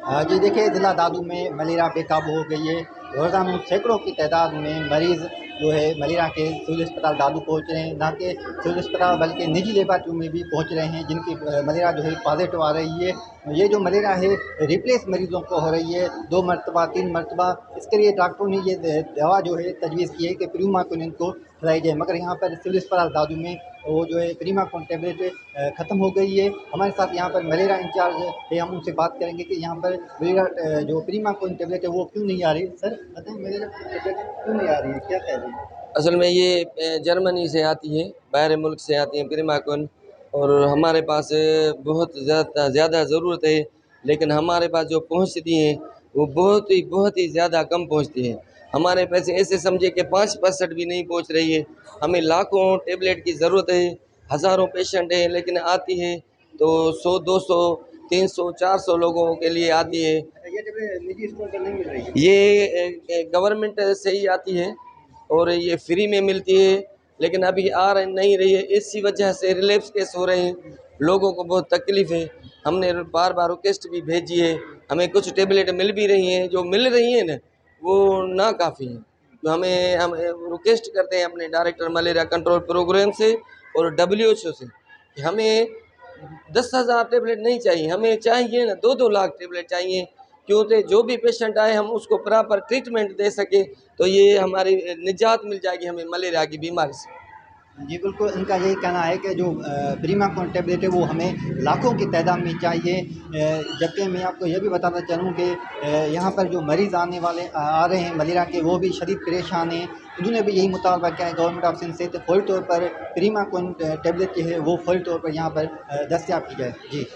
जी देखिए, ज़िला दादू में मलेरिया बेकाबू हो गई है। रोज़ाना सैकड़ों की तादाद में मरीज़ जो है मलेरिया के सिविल अस्पताल दादू पहुँच रहे हैं। ना कि सिविल अस्पताल बल्कि निजी लेबॉरेटरी में भी पहुँच रहे हैं, जिनकी मलेरिया जो है पॉज़िटिव आ रही है। ये जो मलेरिया है रिप्लेस मरीज़ों को हो रही है 2 मरतबा 3 मरतबा। इसके लिए डॉक्टरों ने ये दवा जो है तजवीज़ की है कि प्रीमाकोन इनको खिलाई जाए, मगर यहाँ पर सिविल अस्पताल दादू में वो जो है प्रीमाकोन टैबलेट ख़त्म हो गई है। हमारे साथ यहाँ पर मलेरिया इंचार्ज है, हम उनसे बात करेंगे कि यहाँ पर मलेरिया जो प्रीमाकोन टैबलेट है वो क्यों नहीं आ रही। सर बताएं, मलेरिया टैबलेट क्यों नहीं आ रही है, क्या कह रही है? असल में ये जर्मनी से आती है, बाहर मुल्क से आती हैं प्रीमाकोन। और हमारे पास बहुत ज़्यादा ज़रूरत है, लेकिन हमारे पास जो पहुंचती हैं वो बहुत ही ज़्यादा कम पहुंचती हैं। हमारे पैसे ऐसे समझे कि 5% भी नहीं पहुंच रही है। हमें लाखों टेबलेट की ज़रूरत है, हज़ारों पेशेंट हैं, लेकिन आती है तो 100 200 300 400 लोगों के लिए आती है। ये टैबलेट निजी स्टोर पर नहीं मिल रही है? ये गवर्नमेंट से ही आती है और ये फ्री में मिलती है, लेकिन अभी नहीं रही है। इसी वजह से रिलैप्स केस हो रहे हैं, लोगों को बहुत तकलीफ़ है। हमने बार बार रिक्वेस्ट भी भेजी है, हमें कुछ टेबलेट मिल भी रही हैं, जो मिल रही हैं ना वो ना काफ़ी हैं। तो हम रिक्वेस्ट करते हैं अपने डायरेक्टर मलेरिया कंट्रोल प्रोग्राम से और WHO से कि हमें 10,000 टेबलेट नहीं चाहिए, हमें चाहिए ना 2-2 लाख टेबलेट चाहिए, क्योंकि जो भी पेशेंट आए हम उसको प्रॉपर ट्रीटमेंट दे सकें, तो ये हमारी निजात मिल जाएगी हमें मलेरिया की बीमारी से। जी बिल्कुल, इनका यही कहना है कि जो प्रीमाकोन टैबलेट है वो हमें लाखों की तादाद में चाहिए। जबकि मैं आपको ये भी बताना चाहूँ कि यहाँ पर जो मरीज़ आने वाले आ रहे हैं मलेरिया के, वो भी शदीद परेशान हैं। उन्होंने भी यही मुतालबा किया है गवर्नमेंट ऑफ सिंध से, तो फौरी तौर पर प्रीमाकोन टैबलेट जो है वो फौरी तौर पर यहाँ पर दस्तयाब की जाए। जी।